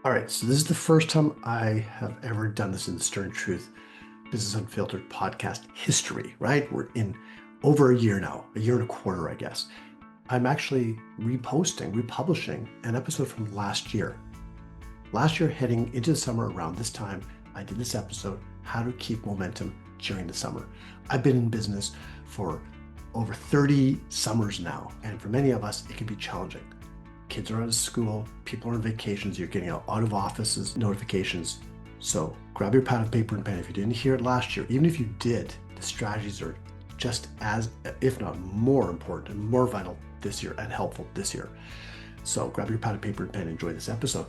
All right, so this is the first time I have ever done this in the Stern Truth Business Unfiltered podcast history, right? We're in over a year now, a year and a quarter, I guess. I'm actually republishing an episode from last year. Last year, heading into the summer around this time, I did this episode, How to Keep Momentum During the Summer. I've been in business for over 30 summers now, and for many of us, it can be challenging. Kids are out of school, people are on vacations, you're getting out of offices, notifications. So grab your pad of paper and pen. If you didn't hear it last year, even if you did, the strategies are just as, if not more important and more vital this year and helpful this year. So grab your pad of paper and pen, enjoy this episode.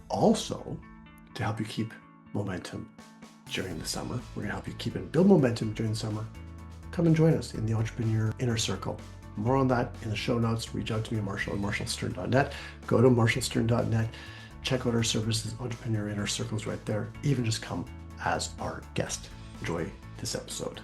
Also, to help you keep momentum during the summer, we're gonna help you keep and build momentum during the summer. Come and join us in the Entrepreneur Inner Circle. More on that in the show notes. Reach out to me, Marshall, at marshallstern.net. Go to marshallstern.net. Check out our services, Entrepreneur Inner Circles right there. Even just come as our guest. Enjoy this episode.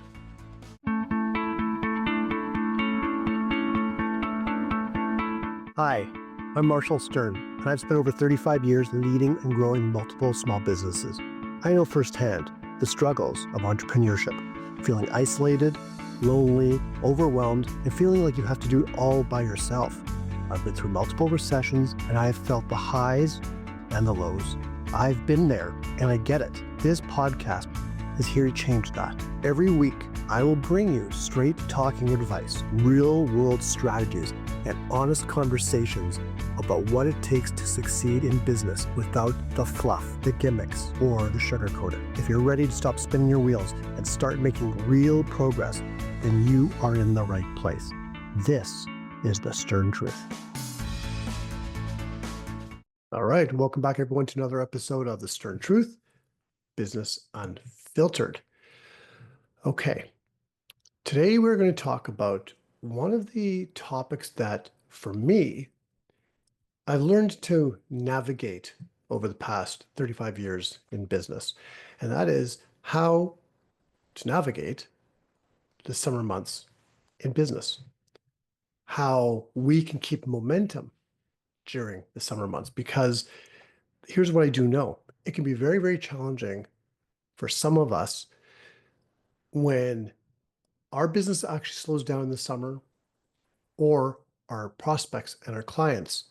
Hi, I'm Marshall Stern, and I've spent over 35 years leading and growing multiple small businesses. I know firsthand the struggles of entrepreneurship, feeling isolated, lonely, overwhelmed, and feeling like you have to do it all by yourself. I've been through multiple recessions, and I have felt the highs and the lows. I've been there, and I get it. This podcast is here to change that. Every week, I will bring you straight talking advice, real-world strategies, and honest conversations about what it takes to succeed in business without the fluff, the gimmicks, or the sugarcoating. If you're ready to stop spinning your wheels and start making real progress, then you are in the right place. This is the Stern Truth. All right, welcome back everyone to another episode of the Stern Truth, Business Unfiltered. Okay, today we're going to talk about one of the topics that, for me, I've learned to navigate over the past 35 years in business, and that is how to navigate the summer months in business, how we can keep momentum during the summer months. Because here's what I do know. It can be very, very challenging for some of us when our business actually slows down in the summer, or our prospects and our clients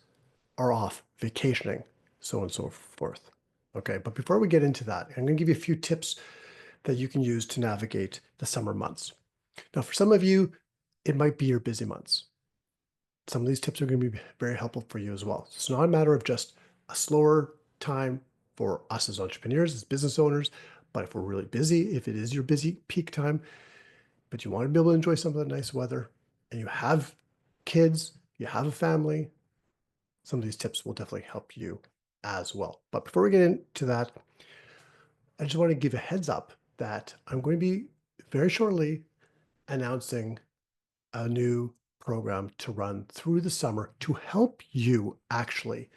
are off vacationing, so on and so forth. Okay, but before we get into that, I'm going to give you a few tips that you can use to navigate the summer months. Now, for some of you, it might be your busy months. Some of these tips are going to be very helpful for you as well. So it's not a matter of just a slower time for us as entrepreneurs, as business owners, but if we're really busy, if it is your busy peak time, but you want to be able to enjoy some of the nice weather, and you have kids, you have a family, some of these tips will definitely help you as well. But before we get into that, I just want to give a heads up that I'm going to be very shortly announcing a new program to run through the summer to help you actually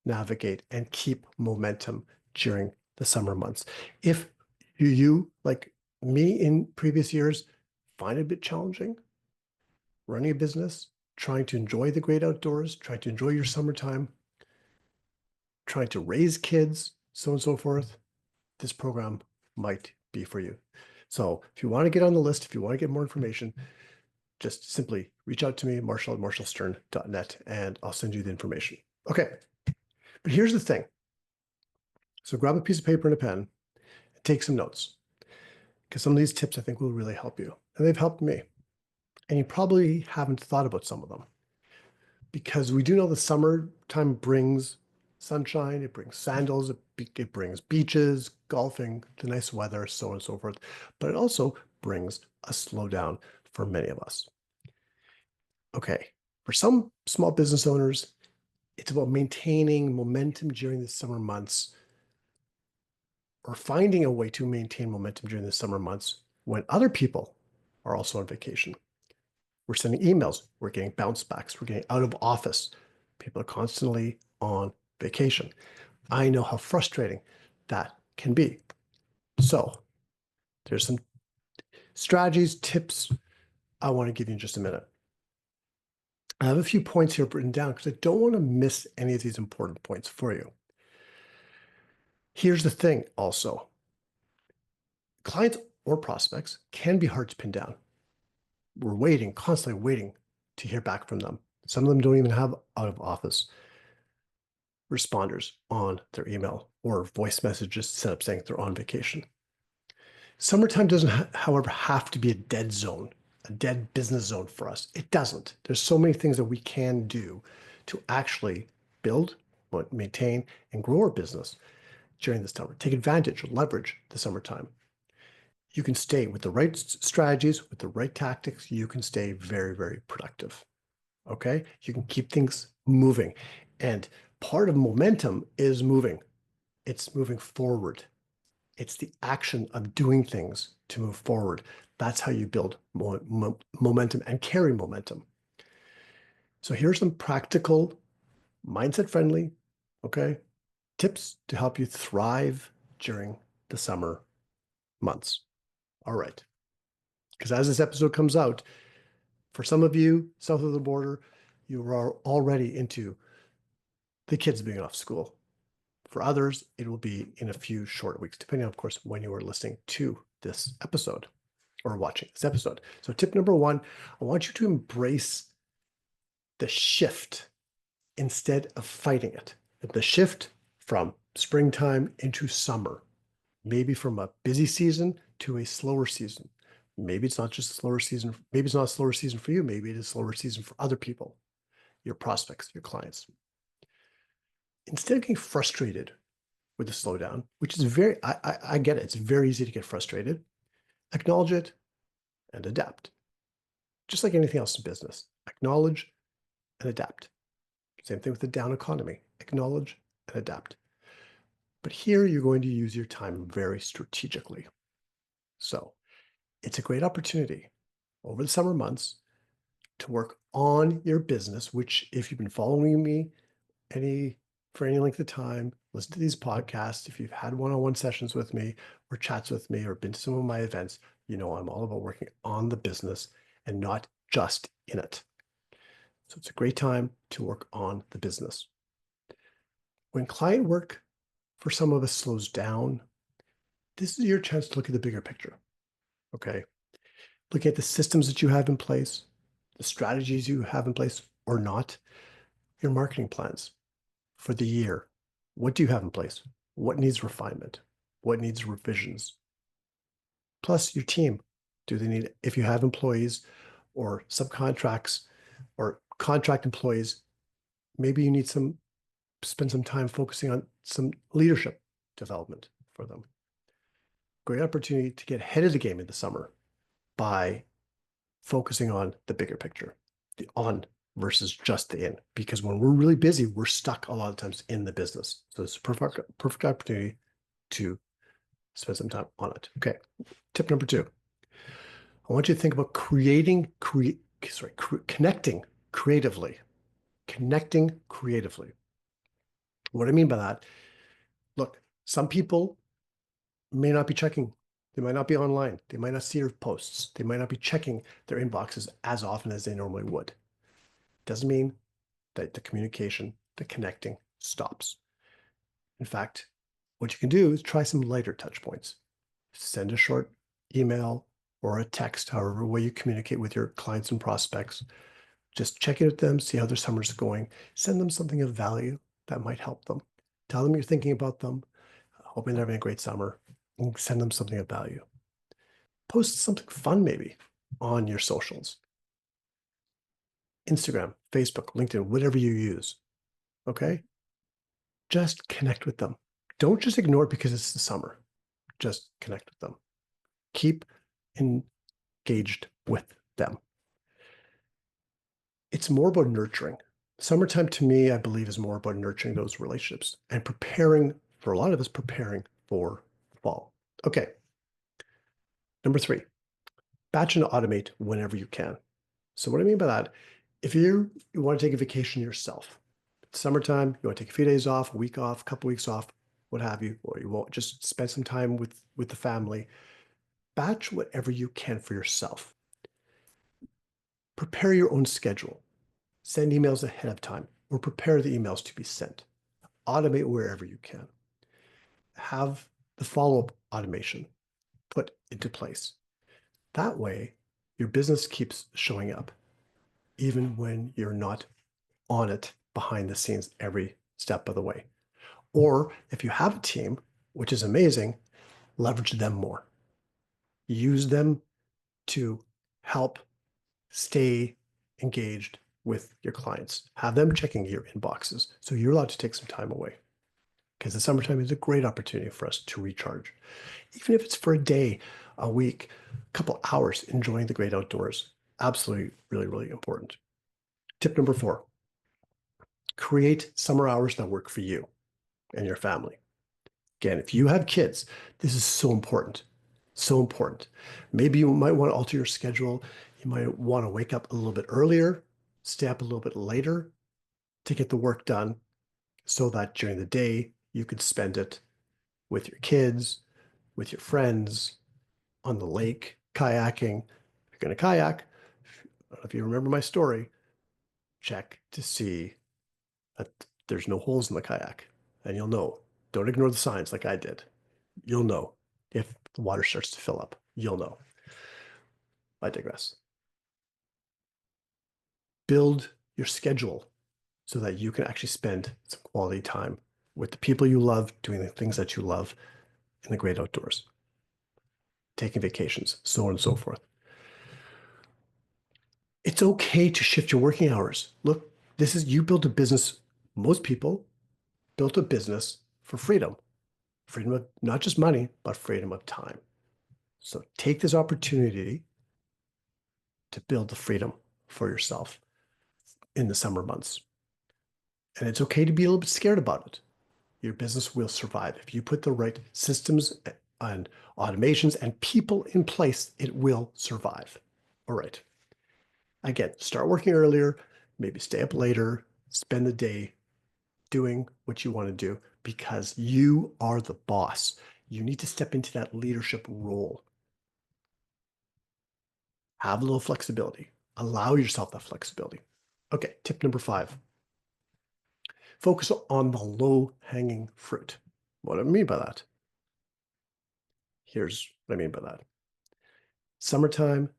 navigate and keep momentum during the summer months. If you, like me in previous years, find it a bit challenging running a business, trying to enjoy the great outdoors, trying to enjoy your summertime, trying to raise kids, so on and so forth, this program might be for you. So if you want to get on the list, if you want to get more information, just simply reach out to me, Marshall at marshallstern.net, and I'll send you the information. Okay, but here's the thing. So grab a piece of paper and a pen and take some notes, because some of these tips I think will really help you, and they've helped me. And you probably haven't thought about some of them, because we do know the summertime brings sunshine, it brings sandals, it brings beaches, golfing, the nice weather, so on and so forth. But it also brings a slowdown for many of us. Okay, for some small business owners, it's about maintaining momentum during the summer months, or finding a way to maintain momentum during the summer months when other people are also on vacation. We're sending emails, we're getting bounce backs, we're getting out of office. People are constantly on vacation. I know how frustrating that can be. So there's some strategies, tips I want to give you in just a minute. I have a few points here written down because I don't want to miss any of these important points for you. Here's the thing also. Clients or prospects can be hard to pin down. We're waiting, constantly waiting to hear back from them. Some of them don't even have out of office responders on their email or voice messages set up saying they're on vacation. Summertime doesn't, however, have to be a dead zone, a dead business zone for us. It doesn't. There's so many things that we can do to actually build, maintain, and grow our business during this time. Take advantage, leverage the summertime. You can stay with the right strategies, with the right tactics, you can stay very, very productive. Okay? You can keep things moving. And part of momentum is moving. It's moving forward. It's the action of doing things to move forward. That's how you build momentum and carry momentum. So here's some practical, mindset friendly, okay, tips to help you thrive during the summer months. All right. Because as this episode comes out, for some of you south of the border, you are already into the kids being off school. For others, it will be in a few short weeks, depending on, of course, when you are listening to this episode or watching this episode. So tip number one, I want you to embrace the shift instead of fighting it. The shift from springtime into summer, maybe from a busy season to a slower season. Maybe it's not just a slower season. Maybe it's not a slower season for you. Maybe it is a slower season for other people, your prospects, your clients. Instead of getting frustrated with the slowdown, which is I get it. It's very easy to get frustrated. Acknowledge it and adapt. Just like anything else in business, acknowledge and adapt. Same thing with the down economy. Acknowledge and adapt. But here you're going to use your time very strategically. So it's a great opportunity over the summer months to work on your business, which if you've been following me for any length of time, listen to these podcasts, if you've had one-on-one sessions with me or chats with me or been to some of my events, you know I'm all about working on the business and not just in it. So it's a great time to work on the business. When client work for some of us slows down, this is your chance to look at the bigger picture. Okay. Look at the systems that you have in place, the strategies you have in place or not, your marketing plans for the year. What do you have in place? What needs refinement? What needs revisions? Plus your team. Do they need, if you have employees or subcontracts or contract employees, maybe you need spend some time focusing on some leadership development for them. Great opportunity to get ahead of the game in the summer by focusing on the bigger picture, the on versus just the in. Because when we're really busy, we're stuck a lot of times in the business. So it's a perfect opportunity to spend some time on it. Okay. Tip number two. I want you to think about connecting creatively. Connecting creatively. What I mean by that, look, some people may not be checking. They might not be online. They might not see your posts. They might not be checking their inboxes as often as they normally would. Doesn't mean that the communication, the connecting stops. In fact, what you can do is try some lighter touch points. Send a short email or a text, however way you communicate with your clients and prospects. Just check in with them, see how their summer's going. Send them something of value that might help them. Tell them you're thinking about them, hoping they're having a great summer, and send them something of value. Post something fun maybe on your socials. Instagram, Facebook, LinkedIn, whatever you use. Okay? Just connect with them. Don't just ignore it because it's the summer. Just connect with them. Keep engaged with them. It's more about nurturing. Summertime to me, I believe, is more about nurturing those relationships and preparing, for a lot of us, preparing for fall. Okay. Number three, batch and automate whenever you can. So what I mean by that, if you want to take a vacation yourself, it's summertime, you want to take a few days off, a week off, a couple weeks off, what have you, or you won't just spend some time with the family, batch whatever you can for yourself. Prepare your own schedule. Send emails ahead of time or prepare the emails to be sent. Automate wherever you can. have the follow-up automation put into place. That way, your business keeps showing up, even when you're not on it behind the scenes every step of the way. Or if you have a team, which is amazing, leverage them more. Use them to help stay engaged with your clients. Have them checking your inboxes so you're allowed to take some time away, because the summertime is a great opportunity for us to recharge. Even if it's for a day, a week, a couple hours, enjoying the great outdoors. Absolutely, really, really important. Tip number 4, create summer hours that work for you and your family. Again, if you have kids, this is so important. So important. Maybe you might want to alter your schedule. You might want to wake up a little bit earlier, stay up a little bit later to get the work done so that during the day you could spend it with your kids, with your friends, on the lake, kayaking. If you're going to kayak, if you remember my story, check to see that there's no holes in the kayak, and you'll know. Don't ignore the signs like I did. You'll know if the water starts to fill up. You'll know. I digress. Build your schedule so that you can actually spend some quality time with the people you love, doing the things that you love in the great outdoors, taking vacations, so on and so forth. It's okay to shift your working hours. Look, you built a business. Most people built a business for freedom of not just money, but freedom of time. So take this opportunity to build the freedom for yourself in the summer months. And it's okay to be a little bit scared about it. Your business will survive. If you put the right systems and automations and people in place, it will survive. All right. Again, start working earlier, maybe stay up later, spend the day doing what you want to do, because you are the boss. You need to step into that leadership role. Have a little flexibility. Allow yourself that flexibility. Okay, tip number 5. Focus on the low-hanging fruit. What do I mean by that? Here's what I mean by that. Summertime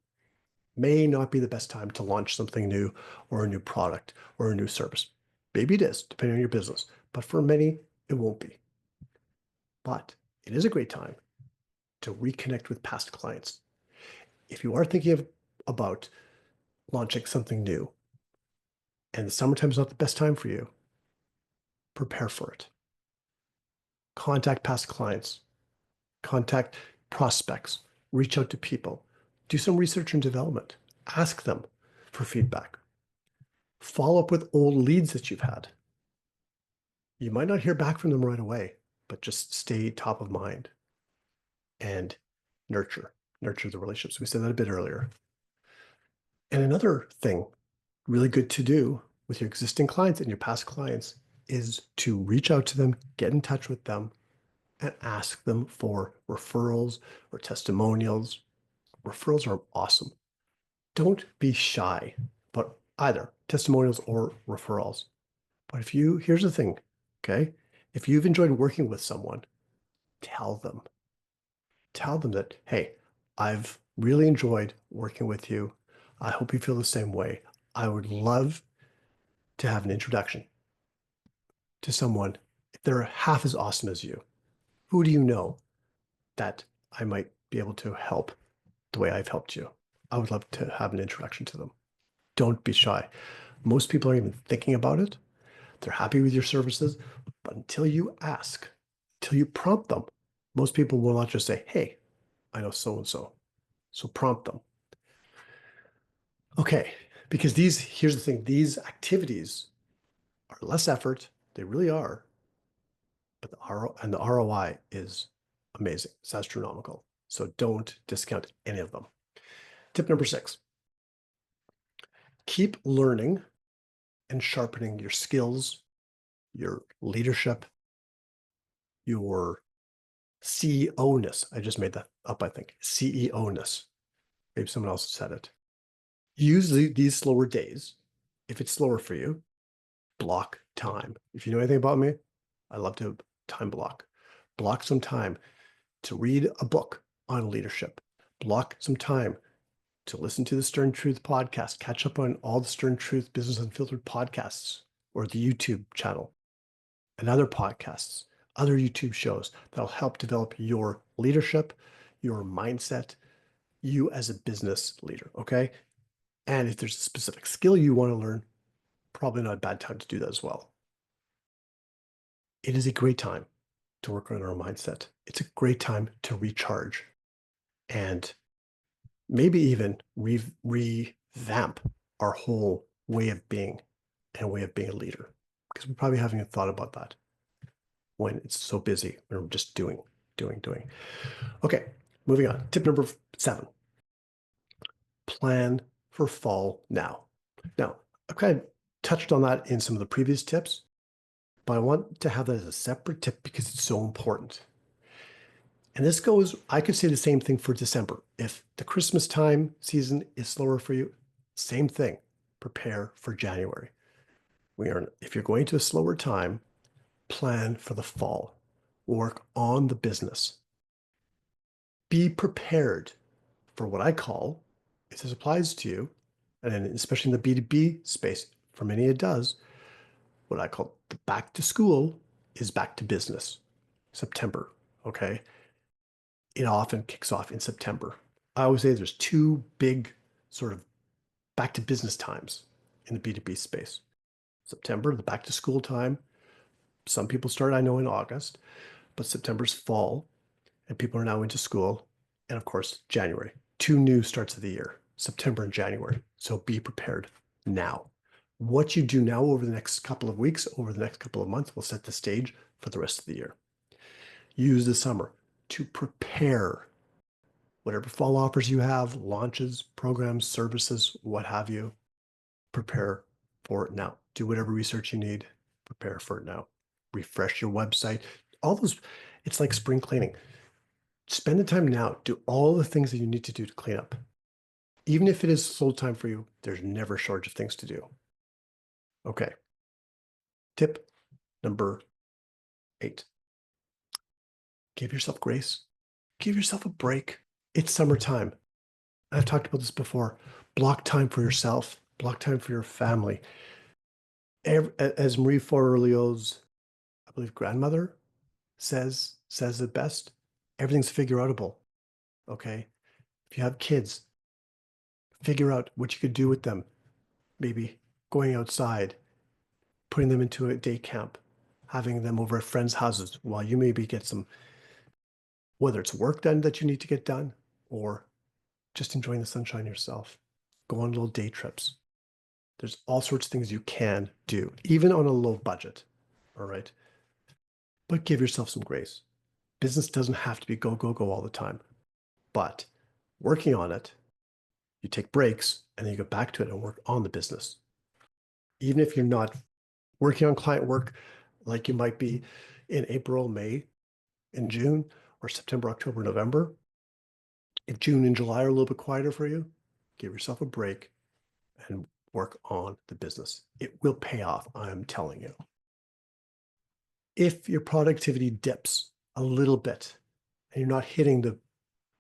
may not be the best time to launch something new or a new product or a new service. Maybe it is, depending on your business, but for many, it won't be. But it is a great time to reconnect with past clients. If you are thinking about launching something new and the summertime is not the best time for you, prepare for it. Contact past clients, contact prospects, reach out to people, do some research and development, ask them for feedback, follow up with old leads that you've had. You might not hear back from them right away, but just stay top of mind and nurture the relationships. We said that a bit earlier. And another thing really good to do with your existing clients and your past clients is to reach out to them, get in touch with them, and ask them for referrals or testimonials. Referrals are awesome. Don't be shy about either testimonials or referrals. But here's the thing, okay? If you've enjoyed working with someone, tell them. Tell them that, hey, I've really enjoyed working with you. I hope you feel the same way. I would love to have an introduction to someone if they're half as awesome as you. Who do you know that I might be able to help the way I've helped you? I would love to have an introduction to them. Don't be shy. Most people aren't even thinking about it. They're happy with your services, but until you ask, until you prompt them, most people will not just say, hey, I know so-and-so. So prompt them. Okay, because here's the thing, these activities are less effort. They really are. But the ROI is amazing. It's astronomical. So don't discount any of them. Tip number 6, keep learning and sharpening your skills, your leadership, your CEO-ness. I just made that up, I think. CEO-ness. Maybe someone else said it. Use these slower days. If it's slower for you, block time. If you know anything about me, I love to time block. block some time to read a book on leadership, block some time to listen to the Stern Truth podcast, catch up on all the Stern Truth Business Unfiltered podcasts or the YouTube channel and other podcasts, other YouTube shows that'll help develop your leadership, your mindset, you as a business leader, okay? And if there's a specific skill you want to learn, probably not a bad time to do that as well. It is a great time to work on our mindset. It's a great time to recharge and maybe even revamp our whole way of being and way of being a leader, because we probably haven't even thought about that when it's so busy and we're just doing. Okay, moving on. Tip number 7, plan for fall now. Now, I've kind of touched on that in some of the previous tips, but I want to have that as a separate tip because it's so important. And this goes, I could say the same thing for December. If the Christmas time season is slower for you, same thing, prepare for January. If you're going to a slower time, plan for the fall, work on the business. Be prepared for what I call, if this applies to you, and especially in the B2B space, for many it does, what I call the back to school is back to business, September, okay? It often kicks off in September. I always say there's 2 big sort of back to business times in the B2B space. September, the back to school time. Some people start, I know, in August, but September's fall and people are now into school. And of course, January, 2 new starts of the year, September and January. So be prepared now. What you do now over the next couple of weeks, over the next couple of months, will set the stage for the rest of the year. Use the summer to prepare whatever fall offers you have, launches, programs, services, what have you. Prepare for it now. Do whatever research you need. Prepare for it now. Refresh your website. All those, it's like spring cleaning. Spend the time now. Do all the things that you need to do to clean up. Even if it is slow time for you, there's never a shortage of things to do. Okay. Tip number 8. Give yourself grace. Give yourself a break. It's summertime. I've talked about this before. Block time for yourself. Block time for your family. As Marie Forleo's, I believe, grandmother says it best, everything's figure outable. Okay. If you have kids, figure out what you could do with them. Maybe going outside, putting them into a day camp, having them over at friends' houses while you maybe get some, whether it's work done that you need to get done or just enjoying the sunshine yourself. Go on little day trips. There's all sorts of things you can do, even on a low budget. All right. But give yourself some grace. Business doesn't have to be go, go, go all the time. But working on it, you take breaks and then you go back to it and work on the business. Even if you're not working on client work like you might be in April, May, in June, or September, October, November, if June and July are a little bit quieter for you, give yourself a break and work on the business. It will pay off, I'm telling you. If your productivity dips a little bit and you're not hitting the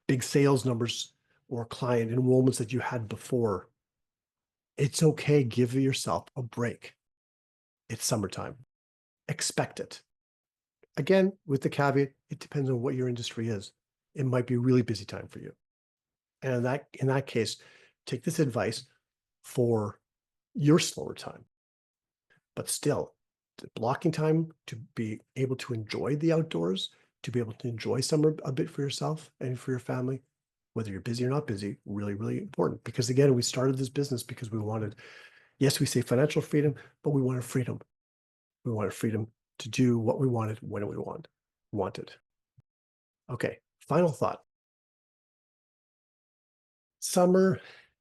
big sales numbers or client enrollments that you had before, it's okay. Give yourself a break. It's summertime. Expect it. Again, with the caveat, it depends on what your industry is. It might be a really busy time for you. And in that case, take this advice for your slower time. But still, blocking time to be able to enjoy the outdoors, to be able to enjoy summer a bit for yourself and for your family, whether you're busy or not busy, really, really important. Because again, we started this business because we wanted, yes, we say financial freedom, but we wanted freedom. We wanted freedom to do what we wanted when we wanted. Okay, final thought. Summer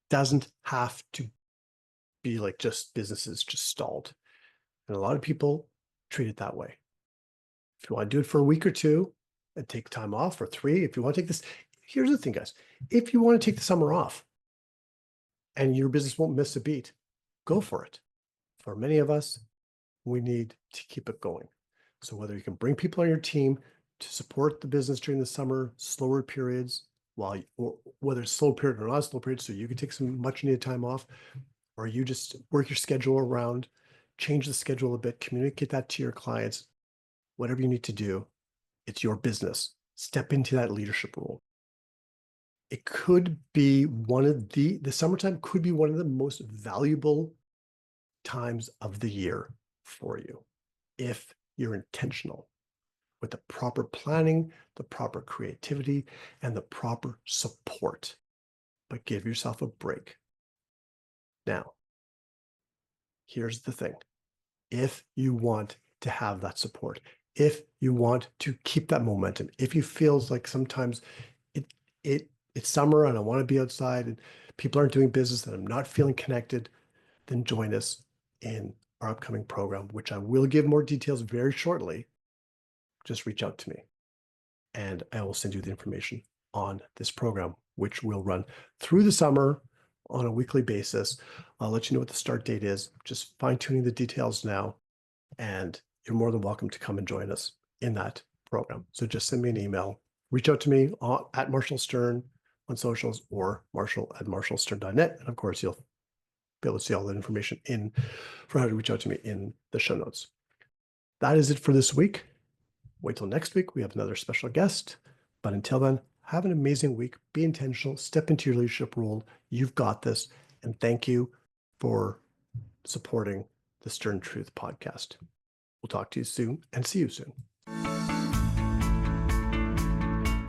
doesn't have to be like just businesses just stalled. And a lot of people treat it that way. If you want to do it for a week or 2 and take time off, or 3, if you want to take this, here's the thing, guys. If you want to take the summer off and your business won't miss a beat, go for it. For many of us, we need to keep it going. So whether you can bring people on your team to support the business during the summer, slower periods, or whether it's slow period or not a slow period, so you can take some much needed time off, or you just work your schedule around, change the schedule a bit, communicate that to your clients, whatever you need to do. It's your business. Step into that leadership role. It could be the summertime could be one of the most valuable times of the year for you if you're intentional with the proper planning, the proper creativity, and the proper support. But give yourself a break. Now, here's the thing. If you want to have that support, if you want to keep that momentum, if you feel like sometimes it's summer and I want to be outside and people aren't doing business and I'm not feeling connected, then join us in our upcoming program, which I will give more details very shortly. Just reach out to me and I will send you the information on this program, which will run through the summer on a weekly basis. I'll let you know what the start date is, just fine-tuning the details now, and you're more than welcome to come and join us in that program. So just send me an email, reach out to me at Marshall Stern on socials or marshall@marshallstern.net. And of course, you'll be able to see all that information for how to reach out to me in the show notes. That is it for this week. Wait till next week. We have another special guest. But until then, have an amazing week. Be intentional. Step into your leadership role. You've got this. And thank you for supporting the Stern Truth podcast. We'll talk to you soon and see you soon.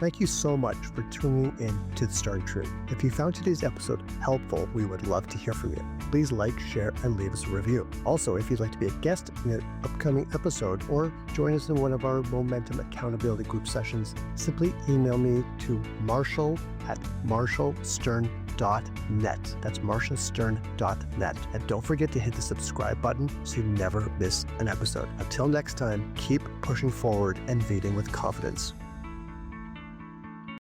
Thank you so much for tuning in to The Stern Truth. If you found today's episode helpful, we would love to hear from you. Please like, share, and leave us a review. Also, if you'd like to be a guest in an upcoming episode or join us in one of our Momentum Accountability Group sessions, simply email me to marshall@marshallstern.net. That's marshallstern.net. And don't forget to hit the subscribe button so you never miss an episode. Until next time, keep pushing forward and leading with confidence.